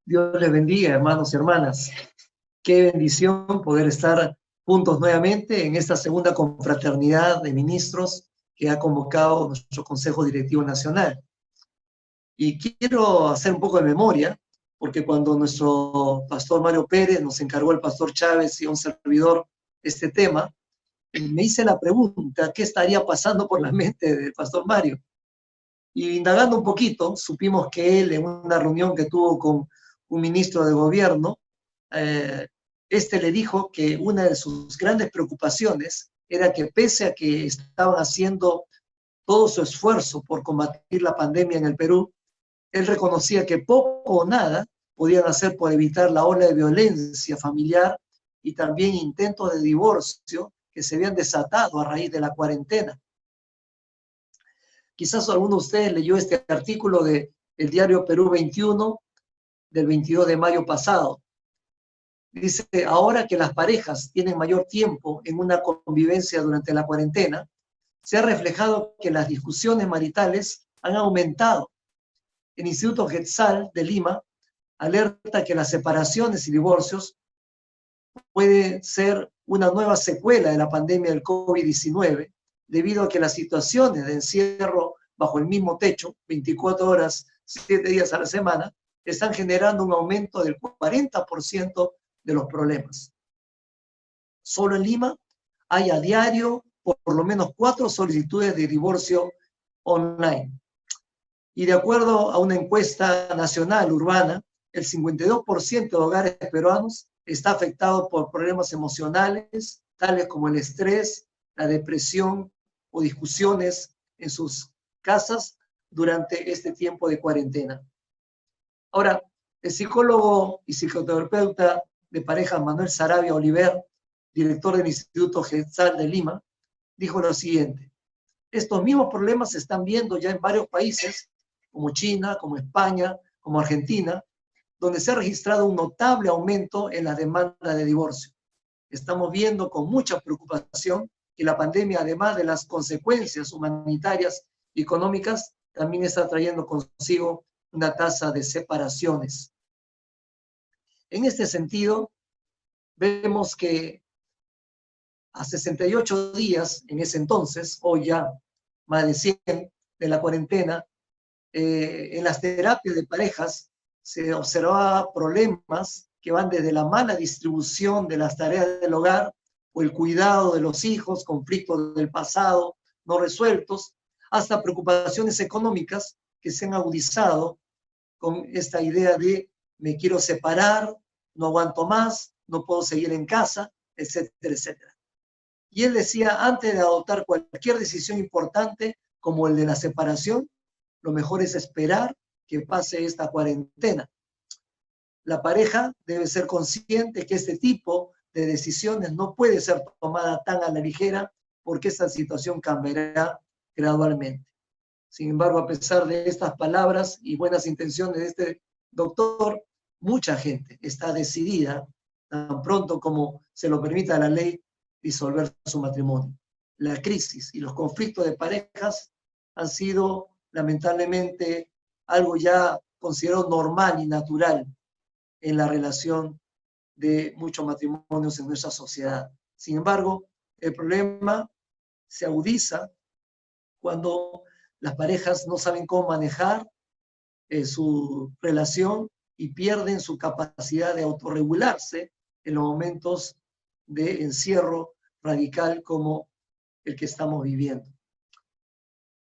Dios les bendiga, hermanos y hermanas. Qué bendición poder estar juntos nuevamente en esta segunda confraternidad de ministros que ha convocado nuestro Consejo Directivo Nacional. Y quiero hacer un poco de memoria, porque cuando nuestro pastor Mario Pérez nos encargó el pastor Chávez y un servidor este tema, me hice la pregunta, ¿qué estaría pasando por la mente del pastor Mario? Y indagando un poquito, supimos que él en una reunión que tuvo con un ministro de gobierno, este le dijo que una de sus grandes preocupaciones era que pese a que estaban haciendo todo su esfuerzo por combatir la pandemia en el Perú, él reconocía que poco o nada podían hacer por evitar la ola de violencia familiar y también intentos de divorcio que se habían desatado a raíz de la cuarentena. Quizás alguno de ustedes leyó este artículo del diario Perú 21 del 22 de mayo pasado. Dice, ahora que las parejas tienen mayor tiempo en una convivencia durante la cuarentena, se ha reflejado que las discusiones maritales han aumentado. El Instituto Quetzal de Lima alerta que las separaciones y divorcios pueden ser una nueva secuela de la pandemia del COVID-19, debido a que las situaciones de encierro bajo el mismo techo, 24 horas, 7 días a la semana, están generando un aumento del 40% de los problemas. Solo en Lima hay a diario por lo menos 4 solicitudes de divorcio online. Y de acuerdo a una encuesta nacional urbana, el 52% de hogares peruanos está afectado por problemas emocionales, tales como el estrés, la depresión o discusiones en sus casas durante este tiempo de cuarentena. Ahora, el psicólogo y psicoterapeuta de pareja Manuel Sarabia Oliver, director del Instituto Quetzal de Lima, dijo lo siguiente: estos mismos problemas se están viendo ya en varios países, como China, como España, como Argentina, donde se ha registrado un notable aumento en la demanda de divorcio. Estamos viendo con mucha preocupación que la pandemia, además de las consecuencias humanitarias y económicas, también está trayendo consigo una tasa de separaciones. En este sentido, vemos que a 68 días, en ese entonces, hoy ya más de 100 de la cuarentena, en las terapias de parejas se observaba problemas que van desde la mala distribución de las tareas del hogar o el cuidado de los hijos, conflictos del pasado no resueltos, hasta preocupaciones económicas que se han agudizado con esta idea de me quiero separar, no aguanto más, no puedo seguir en casa, etcétera, etcétera. Y él decía, antes de adoptar cualquier decisión importante, como el de la separación, lo mejor es esperar que pase esta cuarentena. La pareja debe ser consciente que este tipo de decisiones no puede ser tomada tan a la ligera, porque esta situación cambiará gradualmente. Sin embargo, a pesar de estas palabras y buenas intenciones de este doctor, mucha gente está decidida, tan pronto como se lo permita la ley, disolver su matrimonio. La crisis y los conflictos de parejas han sido lamentablemente algo ya considerado normal y natural en la relación de muchos matrimonios en nuestra sociedad. Sin embargo, el problema se agudiza cuando las parejas no saben cómo manejar su relación y pierden su capacidad de autorregularse en los momentos de encierro radical como el que estamos viviendo.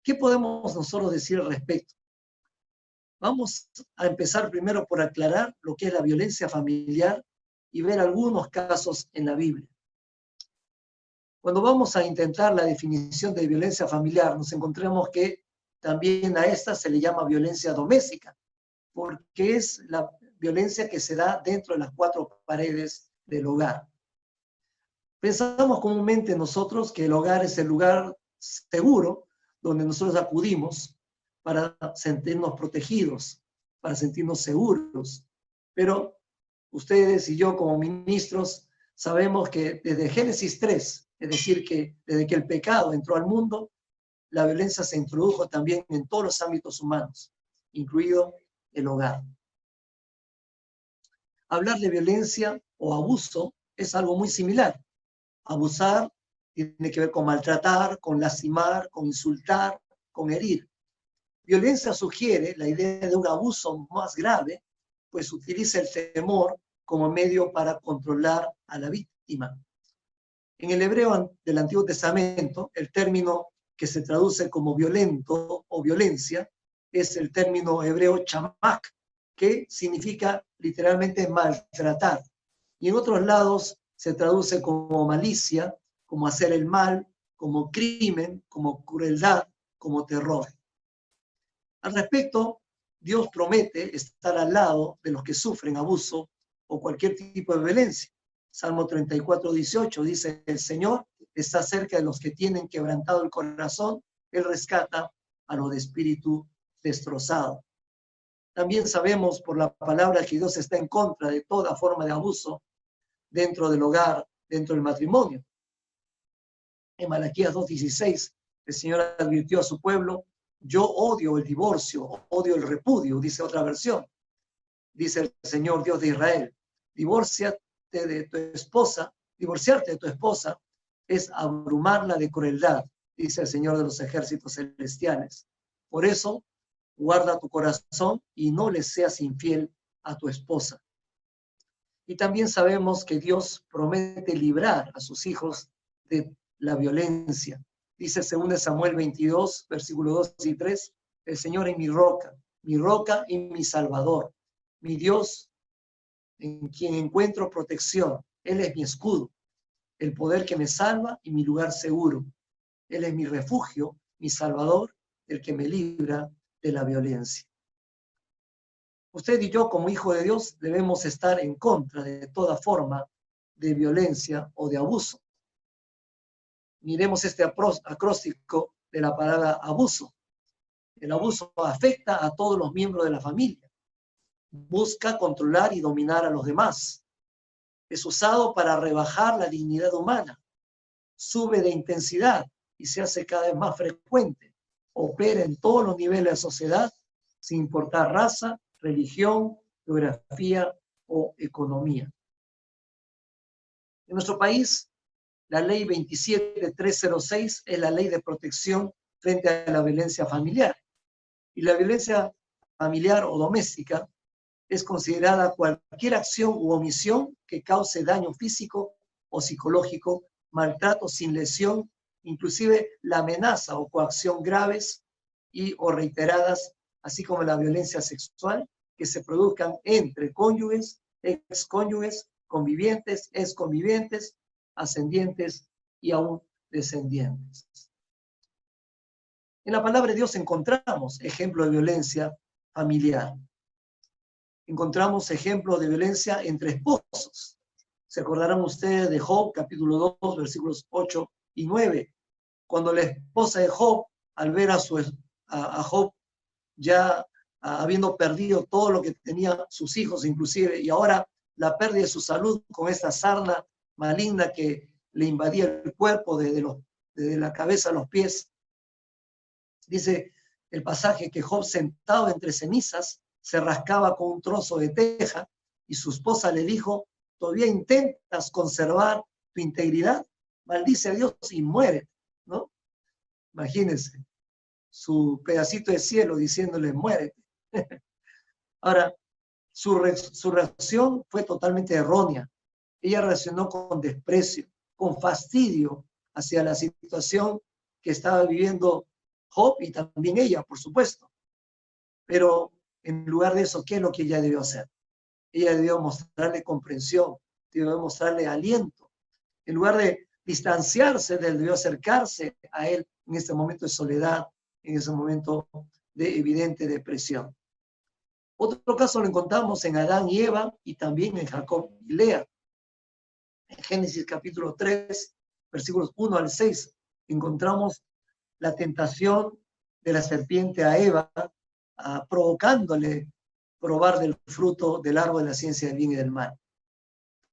¿Qué podemos nosotros decir al respecto? Vamos a empezar primero por aclarar lo que es la violencia familiar y ver algunos casos en la Biblia. Cuando vamos a intentar la definición de violencia familiar, nos encontramos que también a esta se le llama violencia doméstica, porque es la violencia que se da dentro de las 4 paredes del hogar. Pensamos comúnmente nosotros que el hogar es el lugar seguro donde nosotros acudimos para sentirnos protegidos, para sentirnos seguros. Pero ustedes y yo como ministros sabemos que desde Génesis 3, es decir, que desde que el pecado entró al mundo, la violencia se introdujo también en todos los ámbitos humanos, incluido el hogar. Hablar de violencia o abuso es algo muy similar. Abusar tiene que ver con maltratar, con lastimar, con insultar, con herir. Violencia sugiere la idea de un abuso más grave, pues utiliza el temor como medio para controlar a la víctima. En el hebreo del Antiguo Testamento, el término que se traduce como violento o violencia es el término hebreo chamak, que significa literalmente maltratar. Y en otros lados se traduce como malicia, como hacer el mal, como crimen, como crueldad, como terror. Al respecto, Dios promete estar al lado de los que sufren abuso o cualquier tipo de violencia. Salmo 34, 18 dice, el Señor está cerca de los que tienen quebrantado el corazón, Él rescata a los de espíritu destrozado. También sabemos por la palabra que Dios está en contra de toda forma de abuso dentro del hogar, dentro del matrimonio. En Malaquías 2:16, el Señor advirtió a su pueblo, yo odio el divorcio, odio el repudio, dice otra versión. Dice el Señor Dios de Israel, divorciarte de tu esposa es abrumarla de crueldad, dice el Señor de los ejércitos celestiales. Por eso, guarda tu corazón y no le seas infiel a tu esposa. Y también sabemos que Dios promete librar a sus hijos de la violencia. Dice 2 Samuel 22, versículos 2 y 3, el Señor es mi roca y mi salvador, mi Dios en quien encuentro protección. Él es mi escudo, el poder que me salva y mi lugar seguro. Él es mi refugio, mi salvador, el que me libra de la violencia. Usted y yo, como hijo de Dios, debemos estar en contra de toda forma de violencia o de abuso. Miremos este acróstico de la palabra abuso. El abuso afecta a todos los miembros de la familia. Busca controlar y dominar a los demás. Es usado para rebajar la dignidad humana. Sube de intensidad y se hace cada vez más frecuente. Opera en todos los niveles de la sociedad, sin importar raza, religión, geografía o economía. En nuestro país, la ley 27306 es la ley de protección frente a la violencia familiar. Y la violencia familiar o doméstica es considerada cualquier acción u omisión que cause daño físico o psicológico, maltrato sin lesión, inclusive la amenaza o coacción graves o reiteradas, así como la violencia sexual, que se produzcan entre cónyuges, excónyuges, convivientes, exconvivientes, ascendientes y aún descendientes. En la palabra de Dios encontramos ejemplos de violencia familiar. Encontramos ejemplos de violencia entre esposos. Se acordarán ustedes de Job, capítulo 2, versículos 8 y 9, cuando la esposa de Job, al ver a Job ya habiendo perdido todo lo que tenían sus hijos inclusive, y ahora la pérdida de su salud con esta sarna maligna que le invadía el cuerpo desde la cabeza a los pies. Dice el pasaje que Job, sentado entre cenizas, se rascaba con un trozo de teja y su esposa le dijo, ¿todavía intentas conservar tu integridad? Maldice a Dios y muere, ¿no? Imagínense, su pedacito de cielo diciéndole, muérete. Ahora, su reacción fue totalmente errónea. Ella reaccionó con desprecio, con fastidio hacia la situación que estaba viviendo Job y también ella, por supuesto. Pero en lugar de eso, ¿qué es lo que ella debió hacer? Ella debió mostrarle comprensión, debió mostrarle aliento. En lugar de distanciarse de él, debió acercarse a él en este momento de soledad, en ese momento de evidente depresión. Otro caso lo encontramos en Adán y Eva y también en Jacob y Lea. En Génesis capítulo 3, versículos 1 al 6, encontramos la tentación de la serpiente a Eva, provocándole probar del fruto del árbol de la ciencia del bien y del mal.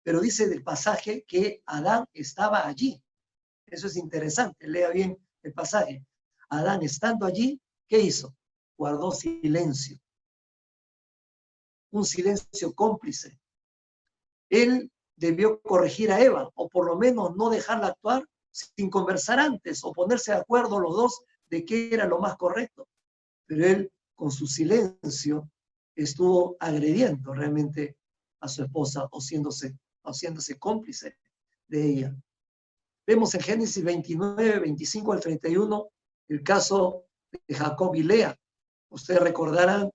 Pero dice del pasaje que Adán estaba allí. Eso es interesante, lea bien el pasaje. Adán, estando allí, ¿qué hizo? Guardó silencio. Un silencio cómplice. él debió corregir a Eva, o por lo menos no dejarla actuar sin conversar antes, o ponerse de acuerdo los dos de qué era lo más correcto. Pero él, con su silencio, estuvo agrediendo realmente a su esposa, o haciéndose cómplice de ella. Vemos en Génesis 29, 25 al 31, el caso de Jacob y Lea. Ustedes recordarán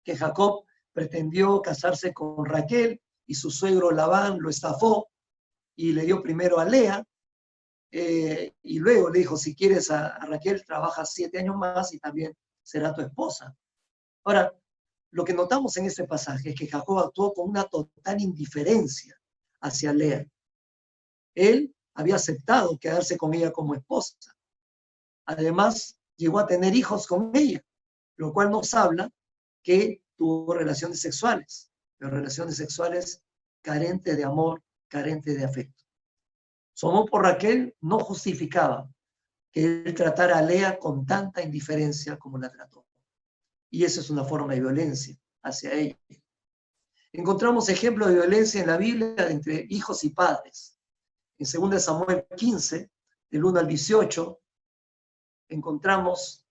que Jacob pretendió casarse con Raquel y su suegro Labán lo estafó y le dio primero a Lea, y luego le dijo, si quieres a Raquel, trabaja 7 años más y también será tu esposa. Ahora, lo que notamos en este pasaje es que Jacob actuó con una total indiferencia hacia Lea. Él había aceptado quedarse con ella como esposa. Además, llegó a tener hijos con ella, lo cual nos habla que tuvo relaciones sexuales, pero relaciones sexuales carentes de amor, carentes de afecto. Su amor por Raquel no justificaba que él tratara a Lea con tanta indiferencia como la trató. Y eso es una forma de violencia hacia ella. Encontramos ejemplos de violencia en la Biblia entre hijos y padres. En 2 Samuel 15, del 1 al 18, encontramos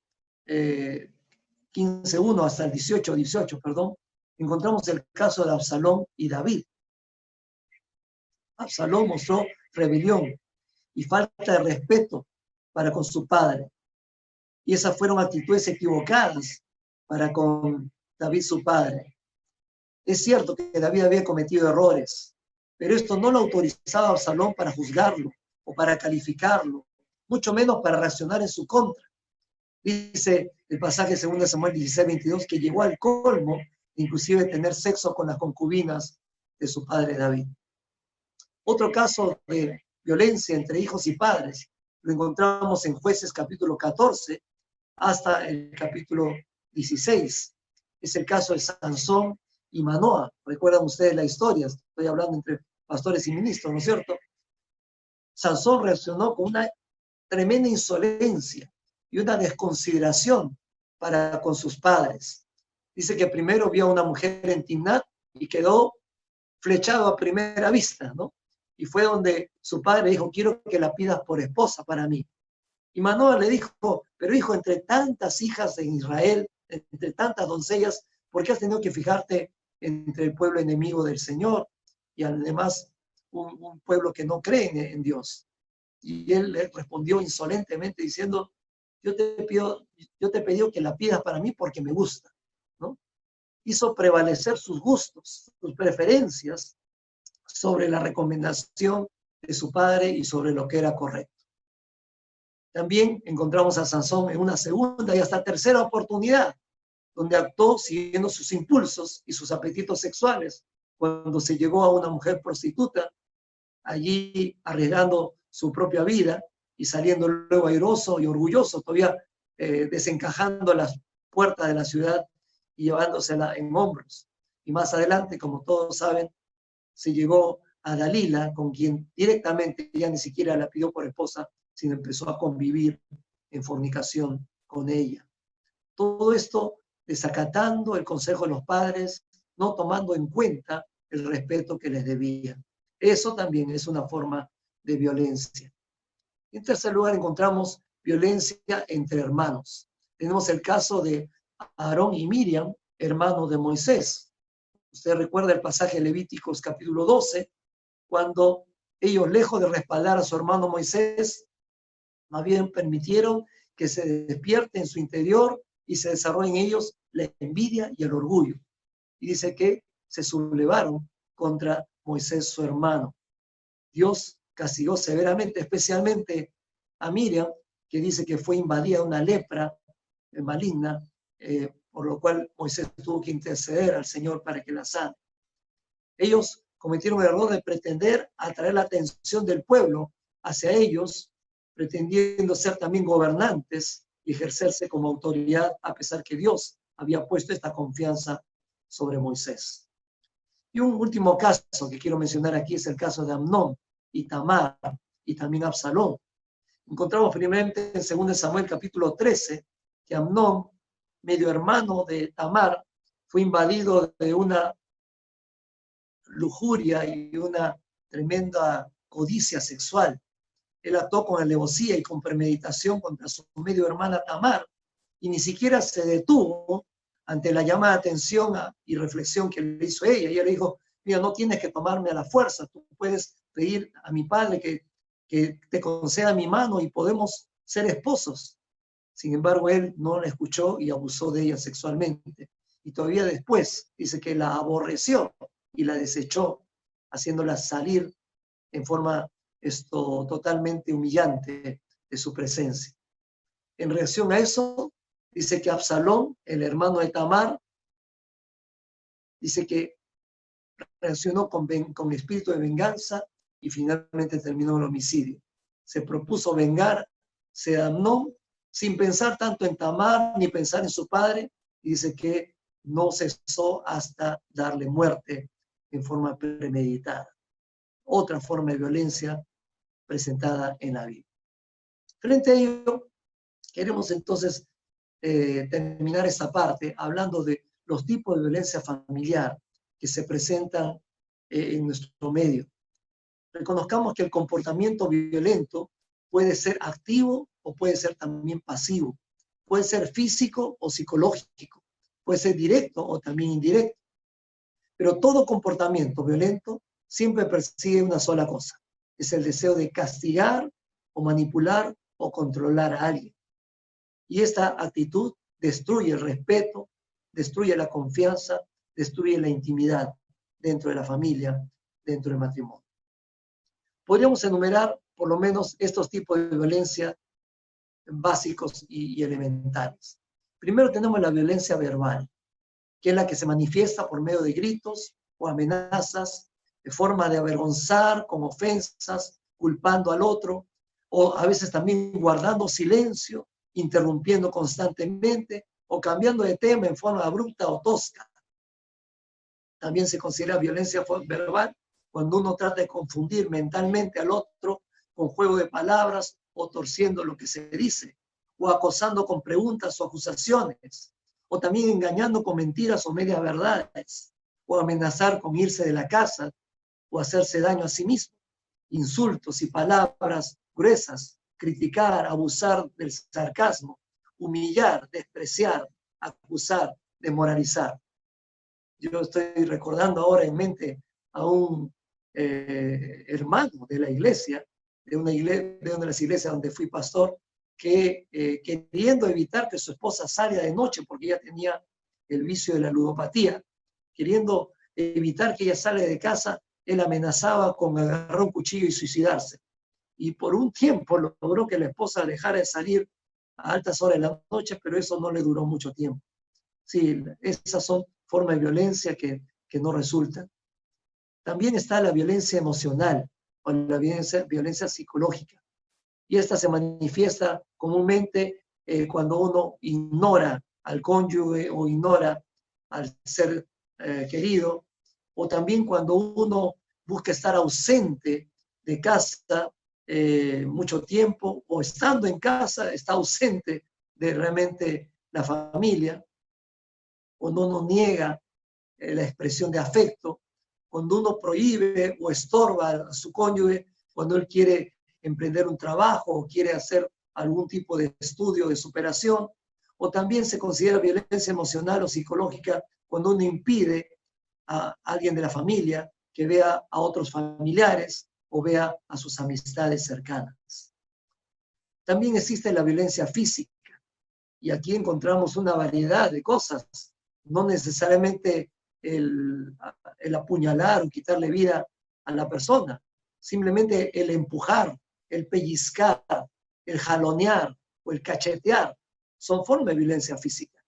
15:1 hasta el 18, encontramos el caso de Absalón y David. Absalón mostró rebelión y falta de respeto para con su padre. Y esas fueron actitudes equivocadas para con David, su padre. Es cierto que David había cometido errores, pero esto no lo autorizaba a Absalón para juzgarlo o para calificarlo, mucho menos para reaccionar en su contra. Dice el pasaje de 2 Samuel 16:22 que llegó al colmo, inclusive tener sexo con las concubinas de su padre David. Otro caso de violencia entre hijos y padres lo encontramos en Jueces capítulo 14 hasta el capítulo 16. Es el caso de Sansón y Manoa. ¿Recuerdan ustedes la historia? Estoy hablando entre pastores y ministros, ¿no es cierto? Sansón reaccionó con una tremenda insolencia y una desconsideración para con sus padres. Dice que primero vio a una mujer en Timnat y quedó flechado a primera vista, ¿no? Y fue donde su padre dijo, quiero que la pidas por esposa para mí. Y Manoa le dijo, pero hijo, entre tantas hijas de Israel, entre tantas doncellas, ¿por qué has tenido que fijarte entre el pueblo enemigo del Señor y además un pueblo que no cree en Dios? Y él le respondió insolentemente diciendo, yo te pedí que la pidas para mí porque me gusta, ¿no? Hizo prevalecer sus gustos, sus preferencias sobre la recomendación de su padre y sobre lo que era correcto. También encontramos a Sansón en una segunda y hasta tercera oportunidad, donde actuó siguiendo sus impulsos y sus apetitos sexuales, cuando se llegó a una mujer prostituta, allí arriesgando su propia vida y saliendo luego airoso y orgulloso, todavía desencajando las puertas de la ciudad y llevándosela en hombros. Y más adelante, como todos saben, se llegó a Dalila, con quien directamente ya ni siquiera la pidió por esposa, sino empezó a convivir en fornicación con ella. Todo esto desacatando el consejo de los padres, no tomando en cuenta el respeto que les debían. Eso también es una forma de violencia. En tercer lugar, encontramos violencia entre hermanos. Tenemos el caso de Aarón y Miriam, hermanos de Moisés. Usted recuerda el pasaje de Levíticos capítulo 12, cuando ellos, lejos de respaldar a su hermano Moisés, más bien permitieron que se despierte en su interior y se desarrolle en ellos la envidia y el orgullo. Y dice que se sublevaron contra Moisés, su hermano. Dios castigó severamente, especialmente a Miriam, que dice que fue invadida una lepra maligna, por lo cual Moisés tuvo que interceder al Señor para que la sane. Ellos cometieron el error de pretender atraer la atención del pueblo hacia ellos, pretendiendo ser también gobernantes y ejercerse como autoridad, a pesar que Dios había puesto esta confianza sobre Moisés. Y un último caso que quiero mencionar aquí es el caso de Amnón y Tamar y también Absalón. Encontramos primeramente en 2 Samuel capítulo 13 que Amnón, medio hermano de Tamar, fue invadido de una lujuria y una tremenda codicia sexual. Él actuó con alevosía y con premeditación contra su medio hermana Tamar, y ni siquiera se detuvo ante la llamada de atención y reflexión que le hizo ella. Ella le dijo, mira, no tienes que tomarme a la fuerza, tú puedes pedir a mi padre que te conceda mi mano y podemos ser esposos. Sin embargo, él no la escuchó y abusó de ella sexualmente. Y todavía después dice que la aborreció y la desechó, haciéndola salir en forma totalmente humillante de su presencia. En reacción a eso, dice que Absalón, el hermano de Tamar, dice que reaccionó con espíritu de venganza y finalmente terminó el homicidio. Se propuso vengarse de Amnón sin pensar tanto en Tamar ni pensar en su padre, y dice que no cesó hasta darle muerte en forma premeditada. Otra forma de violencia presentada en la Biblia. Frente a ello, queremos entonces terminar esta parte hablando de los tipos de violencia familiar que se presentan en nuestro medio. Reconozcamos que el comportamiento violento puede ser activo o puede ser también pasivo. Puede ser físico o psicológico. Puede ser directo o también indirecto. Pero todo comportamiento violento siempre persigue una sola cosa. Es el deseo de castigar o manipular o controlar a alguien. Y esta actitud destruye el respeto, destruye la confianza, destruye la intimidad dentro de la familia, dentro del matrimonio. Podríamos enumerar por lo menos estos tipos de violencia básicos y elementales. Primero tenemos la violencia verbal, que es la que se manifiesta por medio de gritos o amenazas, de forma de avergonzar, con ofensas, culpando al otro, o a veces también guardando silencio, interrumpiendo constantemente o cambiando de tema en forma abrupta o tosca. También se considera violencia verbal cuando uno trata de confundir mentalmente al otro con juego de palabras o torciendo lo que se dice, o acosando con preguntas o acusaciones, o también engañando con mentiras o medias verdades, o amenazar con irse de la casa o hacerse daño a sí mismo. Insultos y palabras gruesas, criticar, abusar del sarcasmo, humillar, despreciar, acusar, desmoralizar. Yo estoy recordando ahora en mente a un hermano de la iglesia, de una de las iglesias donde fui pastor, que queriendo evitar que su esposa salga de noche porque ella tenía el vicio de la ludopatía, queriendo evitar que ella salga de casa, él amenazaba con agarrar un cuchillo y suicidarse. Y por un tiempo logró que la esposa dejara de salir a altas horas de la noche, pero eso no le duró mucho tiempo. Sí, esas son formas de violencia que no resultan. También está la violencia emocional o la violencia psicológica. Y esta se manifiesta comúnmente cuando uno ignora al cónyuge o ignora al ser querido, o también cuando uno busca estar ausente de casa mucho tiempo, o estando en casa está ausente de realmente la familia, cuando uno niega la expresión de afecto, cuando uno prohíbe o estorba a su cónyuge cuando él quiere emprender un trabajo o quiere hacer algún tipo de estudio de superación, o también se considera violencia emocional o psicológica cuando uno impide a alguien de la familia que vea a otros familiares o vea a sus amistades cercanas. También existe la violencia física, y aquí encontramos una variedad de cosas, no necesariamente el apuñalar o quitarle vida a la persona, simplemente el empujar, el pellizcar, el jalonear o el cachetear son formas de violencia física.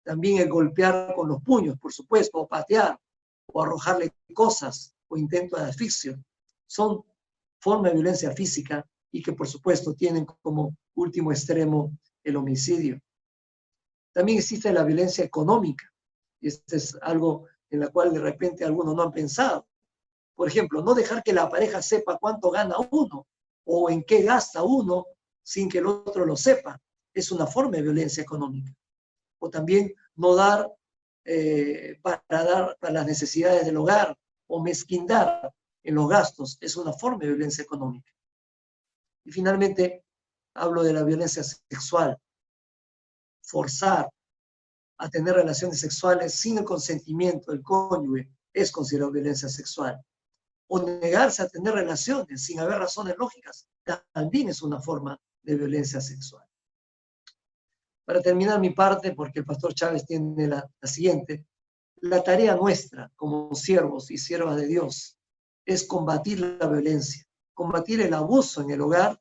También el golpear con los puños, por supuesto, o patear, o arrojarle cosas, o intento de asfixio, son formas de violencia física y que por supuesto tienen como último extremo el homicidio. También existe la violencia económica, y este es algo en la cual de repente algunos no han pensado. Por ejemplo, no dejar que la pareja sepa cuánto gana uno o en qué gasta uno sin que el otro lo sepa. Es una forma de violencia económica. O también no dar para las necesidades del hogar o mezquindad en los gastos es una forma de violencia económica. Y finalmente, hablo de la violencia sexual. Forzar a tener relaciones sexuales sin el consentimiento del cónyuge es considerado violencia sexual. O negarse a tener relaciones sin haber razones lógicas también es una forma de violencia sexual. Para terminar mi parte, porque el pastor Chávez tiene la siguiente, la tarea nuestra como siervos y siervas de Dios es combatir la violencia, combatir el abuso en el hogar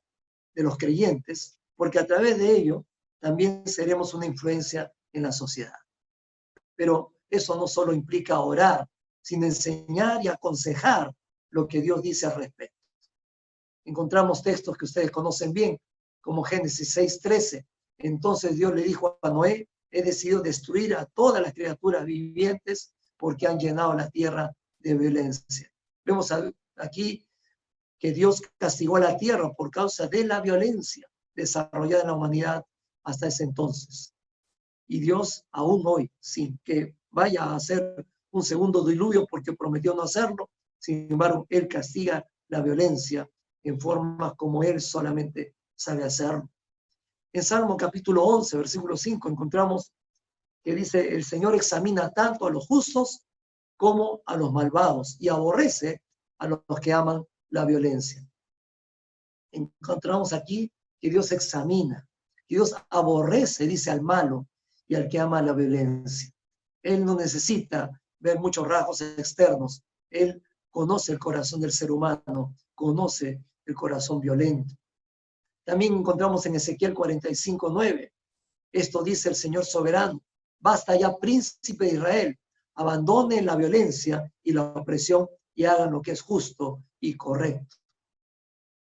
de los creyentes, porque a través de ello también seremos una influencia en la sociedad. Pero eso no solo implica orar, sino enseñar y aconsejar lo que Dios dice al respecto. Encontramos textos que ustedes conocen bien, como Génesis 6:13. Entonces Dios le dijo a Noé, he decidido destruir a todas las criaturas vivientes porque han llenado la tierra de violencia. Vemos aquí que Dios castigó a la tierra por causa de la violencia desarrollada en la humanidad hasta ese entonces. Y Dios aún hoy, sin que vaya a hacer un segundo diluvio porque prometió no hacerlo, sin embargo, Él castiga la violencia en formas como Él solamente sabe hacerlo. En Salmo capítulo 11, versículo 5, encontramos que dice, el Señor examina tanto a los justos como a los malvados y aborrece a los que aman la violencia. Encontramos aquí que Dios examina, que Dios aborrece, dice, al malo y al que ama la violencia. Él no necesita ver muchos rasgos externos. Él conoce el corazón del ser humano, conoce el corazón violento. También encontramos en Ezequiel 45:9. Esto dice el Señor soberano. Basta ya, príncipe de Israel. Abandonen la violencia y la opresión y hagan lo que es justo y correcto.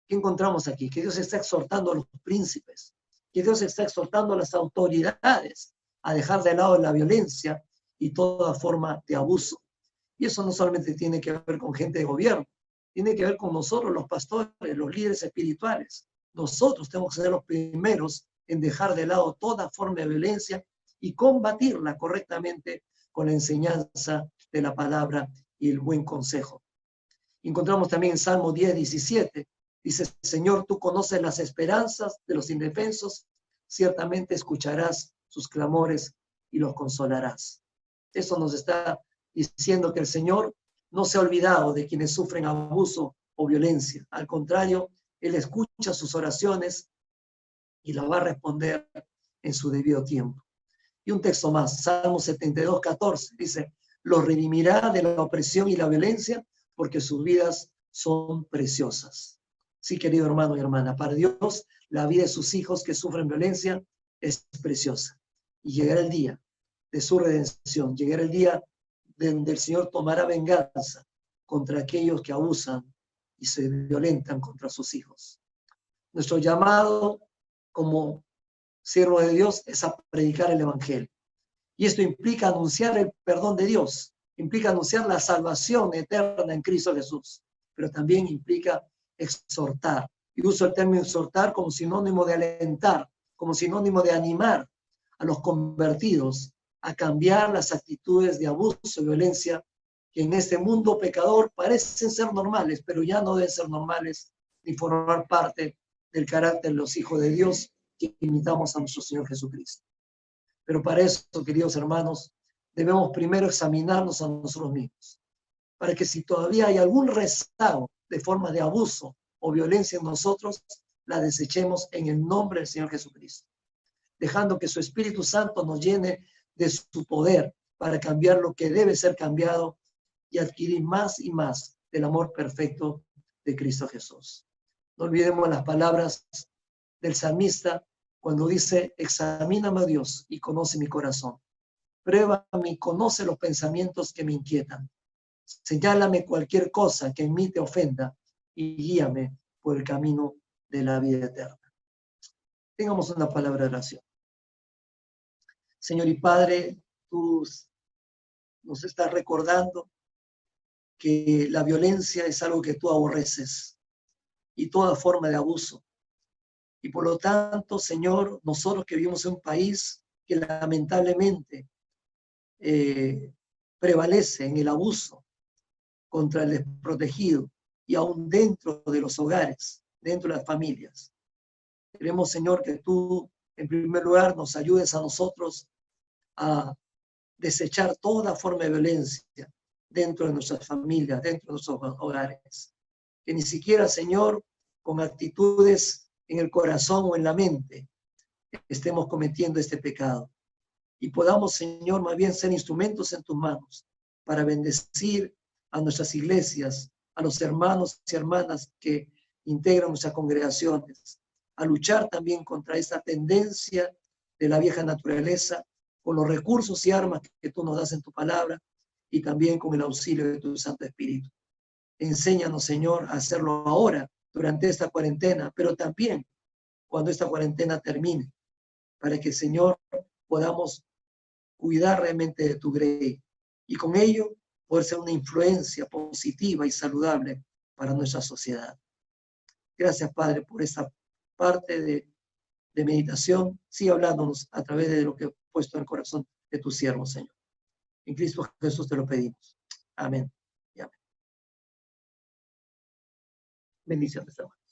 ¿Qué encontramos aquí? Que Dios está exhortando a los príncipes, que Dios está exhortando a las autoridades a dejar de lado la violencia y toda forma de abuso. Y eso no solamente tiene que ver con gente de gobierno, tiene que ver con nosotros, los pastores, los líderes espirituales. Nosotros tenemos que ser los primeros en dejar de lado toda forma de violencia y combatirla correctamente con la enseñanza de la palabra y el buen consejo. Encontramos también en Salmo 10:17, dice, Señor, tú conoces las esperanzas de los indefensos, ciertamente escucharás sus clamores y los consolarás. Eso nos está diciendo que el Señor no se ha olvidado de quienes sufren abuso o violencia. Al contrario, Él escucha sus oraciones y las va a responder en su debido tiempo. Y un texto más, Salmo 72:14, dice, los redimirá de la opresión y la violencia porque sus vidas son preciosas. Sí, querido hermano y hermana, para Dios la vida de sus hijos que sufren violencia es preciosa. Y llegará el día de su redención, llegará el día donde el Señor tomará venganza contra aquellos que abusan y se violentan contra sus hijos. Nuestro llamado como siervo de Dios es a predicar el Evangelio. Y esto implica anunciar el perdón de Dios, implica anunciar la salvación eterna en Cristo Jesús, pero también implica exhortar. Y uso el término exhortar como sinónimo de alentar, como sinónimo de animar a los convertidos a cambiar las actitudes de abuso y violencia que en este mundo pecador parecen ser normales, pero ya no deben ser normales ni formar parte del carácter de los hijos de Dios que imitamos a nuestro Señor Jesucristo. Pero para eso, queridos hermanos, debemos primero examinarnos a nosotros mismos, para que si todavía hay algún rezago de formas de abuso o violencia en nosotros, la desechemos en el nombre del Señor Jesucristo, dejando que su Espíritu Santo nos llene de su poder para cambiar lo que debe ser cambiado y adquirir más y más del amor perfecto de Cristo Jesús. No olvidemos las palabras del salmista cuando dice, examíname, Dios, y conoce mi corazón. Pruébame y conoce los pensamientos que me inquietan. Señálame cualquier cosa que en mí te ofenda y guíame por el camino de la vida eterna. Tengamos una palabra de oración. Señor y Padre, tú nos estás recordando que la violencia es algo que tú aborreces y toda forma de abuso. Y por lo tanto, Señor, nosotros que vivimos en un país que lamentablemente prevalece en el abuso, contra el desprotegido y aún dentro de los hogares, dentro de las familias. Queremos, Señor, que tú, en primer lugar, nos ayudes a nosotros a desechar toda forma de violencia dentro de nuestras familias, dentro de nuestros hogares. Que ni siquiera, Señor, con actitudes en el corazón o en la mente, estemos cometiendo este pecado. Y podamos, Señor, más bien ser instrumentos en tus manos para bendecir a nuestras iglesias, a los hermanos y hermanas que integran nuestras congregaciones, a luchar también contra esta tendencia de la vieja naturaleza, con los recursos y armas que tú nos das en tu palabra y también con el auxilio de tu Santo Espíritu. Enséñanos, Señor, a hacerlo ahora, durante esta cuarentena, pero también cuando esta cuarentena termine, para que, Señor, podamos cuidar realmente de tu grey y con ello poder ser una influencia positiva y saludable para nuestra sociedad. Gracias, Padre, por esta parte de meditación. Sigue hablándonos a través de lo que he puesto en el corazón de tu siervo, Señor. En Cristo Jesús te lo pedimos. Amén y amén. Bendiciones, hermano.